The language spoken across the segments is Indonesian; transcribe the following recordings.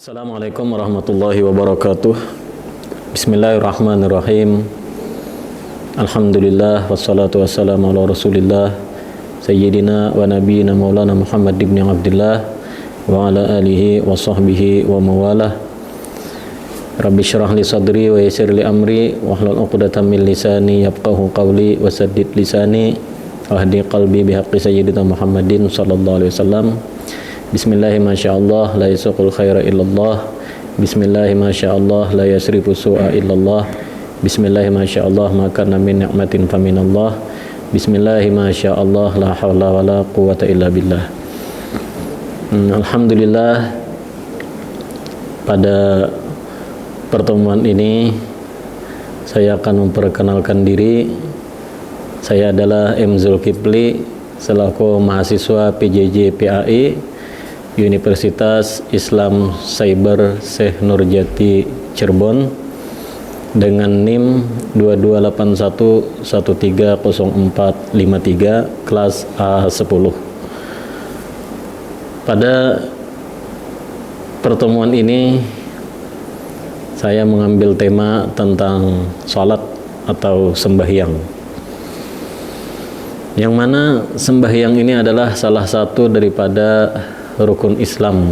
Assalamualaikum warahmatullahi wabarakatuh. Bismillahirrahmanirrahim. Alhamdulillah wassalatu wassalamu ala Rasulillah Sayyidina wa nabiyina maulana Muhammad ibn Abdullah wa ala alihi wa sahbihi wa mawalah. Rabbi syrah li sadri wa yassir li amri wahlul 'uqdatam min lisani yafqahu qawli wa saddid lisani wahdi qalbi bihaqqi sayyidina Muhammadin sallallahu alaihi wasallam. Bismillahi masyaallah la yasuqul khaira illallah. Bismillahi masyaallah la yasrifu su'a illallah. Bismillahi masyaallah ma kana min ni'matin faminallah. Bismillahi masyaallah la haula wala quwwata illa billah. Alhamdulillah, pada pertemuan ini saya akan memperkenalkan diri. Saya adalah M. Zulkifli selaku mahasiswa PJJ PAI Universitas Islam Cyber Syekh Nurjati Cirebon dengan NIM 2281130453 kelas A10. Pada pertemuan ini saya mengambil tema tentang salat atau sembahyang, yang mana sembahyang ini adalah salah satu daripada rukun Islam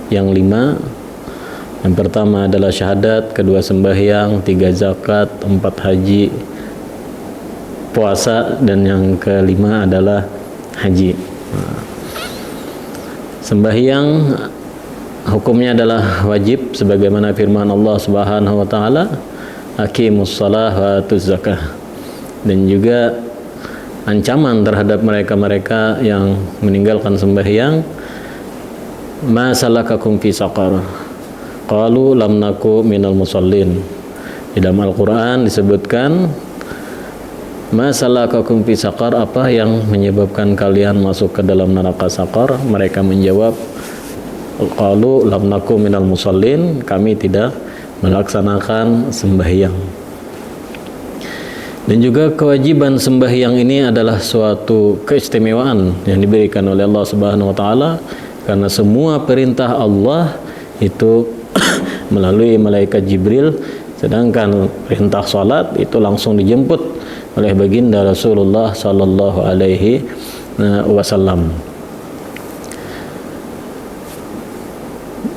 yang 5. Yang pertama adalah syahadat, kedua sembahyang, 3 zakat, 4 haji, puasa, dan yang kelima adalah haji. Sembahyang hukumnya adalah wajib sebagaimana firman Allah Subhanahu wa taala, aqimus shalah wa atuz zakah. Dan juga ancaman terhadap mereka-mereka yang meninggalkan sembahyang, ma salakakum fi saqar qalu lam naku minal musallin. Di dalam Al-Quran disebutkan ma salakakum fi saqar, apa yang menyebabkan kalian masuk ke dalam neraka saqar. Mereka menjawab qalu lam naku minal musallin, kami tidak melaksanakan sembahyang. Dan juga kewajiban sembahyang ini adalah suatu keistimewaan yang diberikan oleh Allah Subhanahu wa taala, karena semua perintah Allah itu melalui malaikat Jibril, sedangkan perintah salat itu langsung dijemput oleh baginda Rasulullah sallallahu alaihi wasallam.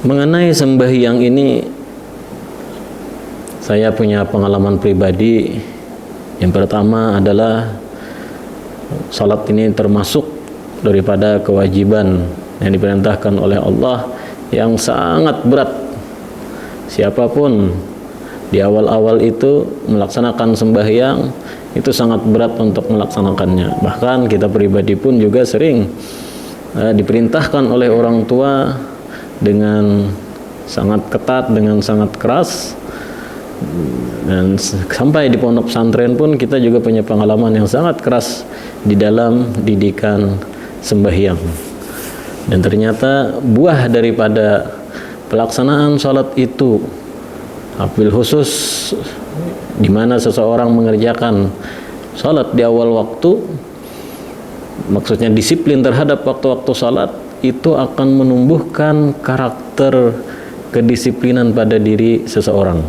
Mengenai sembahyang ini, saya punya pengalaman pribadi. Yang pertama adalah salat ini termasuk daripada kewajiban yang diperintahkan oleh Allah yang sangat berat. Siapapun di awal-awal itu melaksanakan sembahyang itu sangat berat untuk melaksanakannya. Bahkan kita pribadi pun juga sering diperintahkan oleh orang tua dengan sangat ketat, dengan sangat keras. Dan sampai di pondok pesantren pun kita juga punya pengalaman yang sangat keras di dalam didikan sembahyang. Dan ternyata buah daripada pelaksanaan salat itu, wabil khusus di mana seseorang mengerjakan salat di awal waktu, maksudnya disiplin terhadap waktu-waktu salat, itu akan menumbuhkan karakter kedisiplinan pada diri seseorang.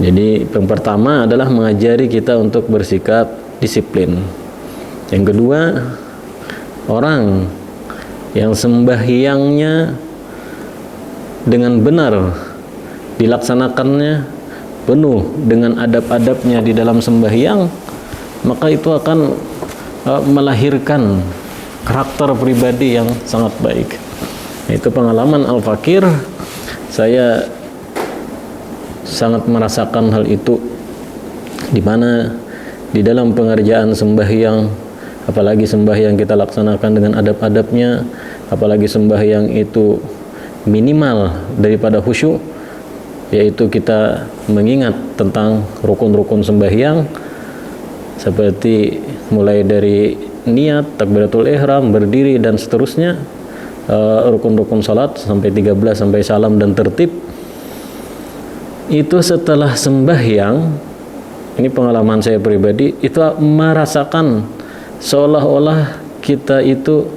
Jadi yang pertama adalah mengajari kita untuk bersikap disiplin. Yang kedua, orang yang sembahyangnya dengan benar dilaksanakannya penuh dengan adab-adabnya di dalam sembahyang, maka itu akan melahirkan karakter pribadi yang sangat baik. Itu pengalaman Al-Fakir, saya sangat merasakan hal itu, di mana di dalam pengerjaan sembahyang, apalagi sembahyang kita laksanakan dengan adab-adabnya, apalagi sembahyang itu minimal daripada khusyuk, yaitu kita mengingat tentang rukun-rukun sembahyang, seperti mulai dari niat, takbiratul ihram, berdiri, dan seterusnya, rukun-rukun salat sampai 13 sampai salam dan tertib. Itu setelah sembahyang, ini pengalaman saya pribadi, itu merasakan seolah-olah kita itu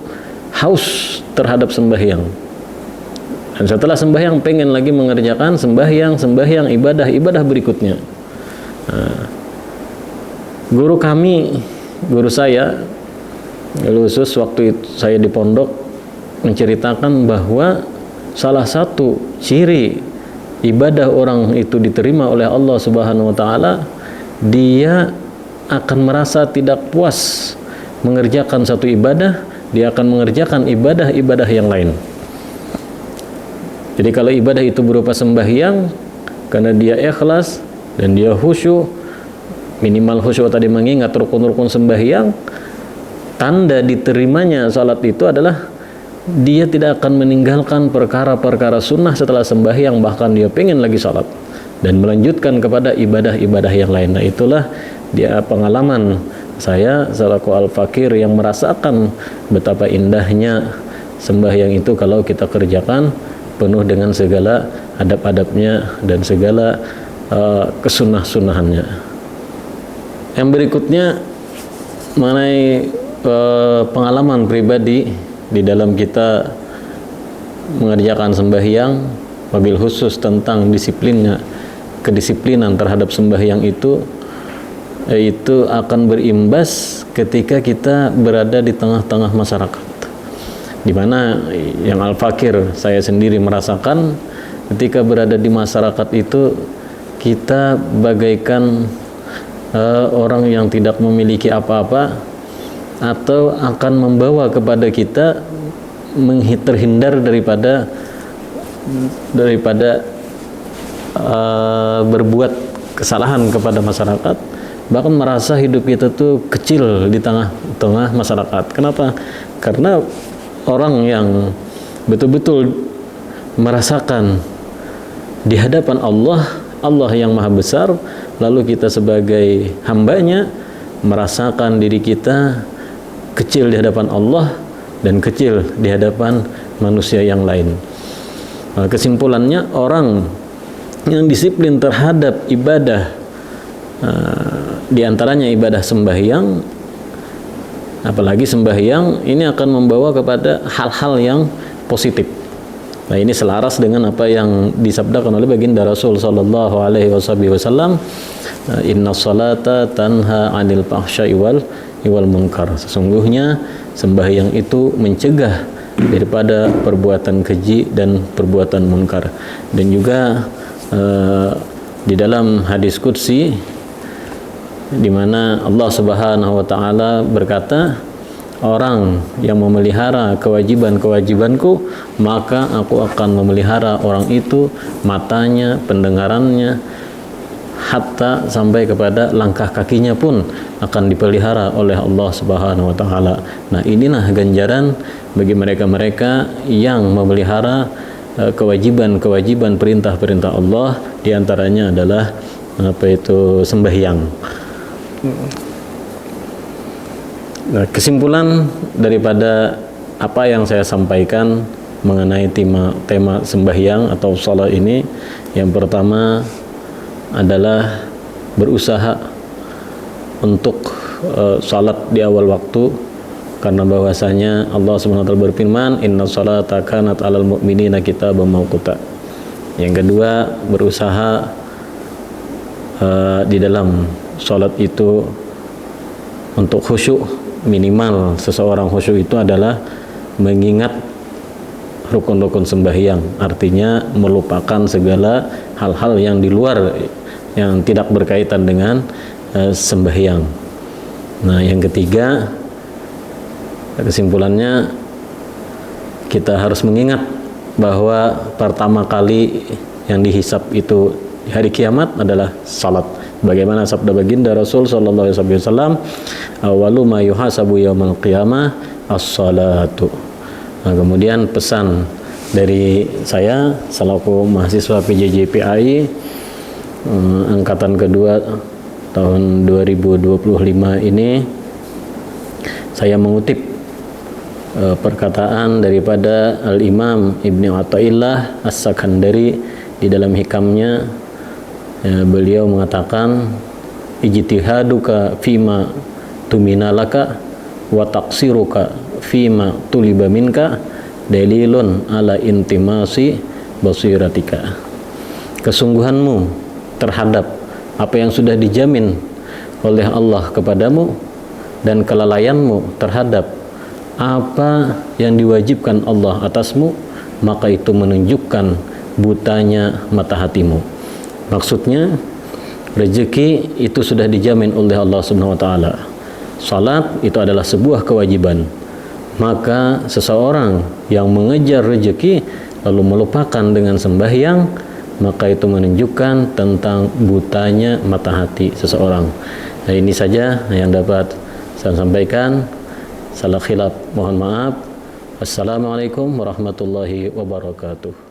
haus terhadap sembahyang. Dan setelah sembahyang pengen lagi mengerjakan sembahyang, ibadah berikutnya. Nah, guru saya khusus waktu itu saya di pondok menceritakan bahwa salah satu ciri ibadah orang itu diterima oleh Allah Subhanahu wa taala, dia akan merasa tidak puas mengerjakan satu ibadah, dia akan mengerjakan ibadah yang lain. Jadi kalau ibadah itu berupa sembahyang, karena dia ikhlas dan dia khusyuk, minimal khusyuk tadi mengingat rukun-rukun sembahyang, tanda diterimanya salat itu adalah dia tidak akan meninggalkan perkara-perkara sunnah setelah sembahyang, bahkan dia pengen lagi salat dan melanjutkan kepada ibadah-ibadah yang lain. Nah, itulah dia pengalaman saya selaku al-fakir yang merasakan betapa indahnya sembahyang itu kalau kita kerjakan penuh dengan segala adab-adabnya dan segala kesunnah-sunnahannya. Yang berikutnya mengenai pengalaman pribadi di dalam kita mengerjakan sembahyang, wabil khusus tentang kedisiplinan terhadap sembahyang itu akan berimbas ketika kita berada di tengah-tengah masyarakat, di mana yang al-fakir saya sendiri merasakan ketika berada di masyarakat itu kita bagaikan orang yang tidak memiliki apa-apa, atau akan membawa kepada kita terhindar daripada berbuat kesalahan kepada masyarakat, bahkan merasa hidup kita tuh kecil di tengah-tengah masyarakat. Kenapa? Karena orang yang betul-betul merasakan di hadapan Allah yang maha besar, lalu kita sebagai hambanya merasakan diri kita kecil di hadapan Allah dan kecil di hadapan manusia yang lain. Kesimpulannya, orang yang disiplin terhadap ibadah, di antaranya ibadah sembahyang, apalagi sembahyang ini akan membawa kepada hal-hal yang positif. Nah, ini selaras dengan apa yang disabdakan oleh baginda Rasul sallallahu alaihi wasallam, inna salata tanha 'anil fahsya'i wal munkar. Sesungguhnya sembahyang itu mencegah daripada perbuatan keji dan perbuatan munkar. Dan juga di dalam hadis qudsi di mana Allah Subhanahu wa taala berkata, orang yang memelihara kewajiban-kewajibanku, maka aku akan memelihara orang itu, matanya, pendengarannya, hatta sampai kepada langkah kakinya pun akan dipelihara oleh Allah Subhanahu wa taala. Nah, inilah ganjaran bagi mereka-mereka yang memelihara kewajiban-kewajiban, perintah-perintah Allah, di antaranya adalah sembahyang. Nah, kesimpulan daripada apa yang saya sampaikan mengenai tema sembahyang atau salat ini, yang pertama adalah berusaha untuk salat di awal waktu, karena bahwasanya Allah SWT berfirman, inna salata kanat alal mu'minina kitaban mawquta. Yang kedua, berusaha di dalam salat itu untuk khusyuk. Minimal seseorang khusyuk itu adalah mengingat rukun-rukun sembahyang, artinya melupakan segala hal-hal yang di luar yang tidak berkaitan dengan sembahyang. Nah, yang ketiga, kesimpulannya kita harus mengingat bahwa pertama kali yang dihisab itu di hari kiamat adalah salat. Bagaimana sabda baginda Rasul sallallahu alaihi wasallam, awalu ma yuhasabu yaumal qiyamah as-salatu. Nah, kemudian pesan dari saya selaku mahasiswa PJJ-PAI angkatan kedua tahun 2025 ini, saya mengutip perkataan daripada Al-Imam Ibnu Athaillah As-Sakandari di dalam hikamnya. Beliau mengatakan, ijtihaduka fima tuminalaka wa taqsiruka fima tuliba minka dalilun ala intimasi basiratika. Kesungguhanmu terhadap apa yang sudah dijamin oleh Allah kepadamu dan kelalaianmu terhadap apa yang diwajibkan Allah atasmu, maka itu menunjukkan butanya mata hatimu. Maksudnya rezeki itu sudah dijamin oleh Allah Subhanahu wa taala. Salat itu adalah sebuah kewajiban. Maka seseorang yang mengejar rezeki lalu melupakan dengan sembahyang, maka itu menunjukkan tentang butanya mata hati seseorang. Nah, ini saja yang dapat saya sampaikan. Salah khilaf mohon maaf. Assalamualaikum warahmatullahi wabarakatuh.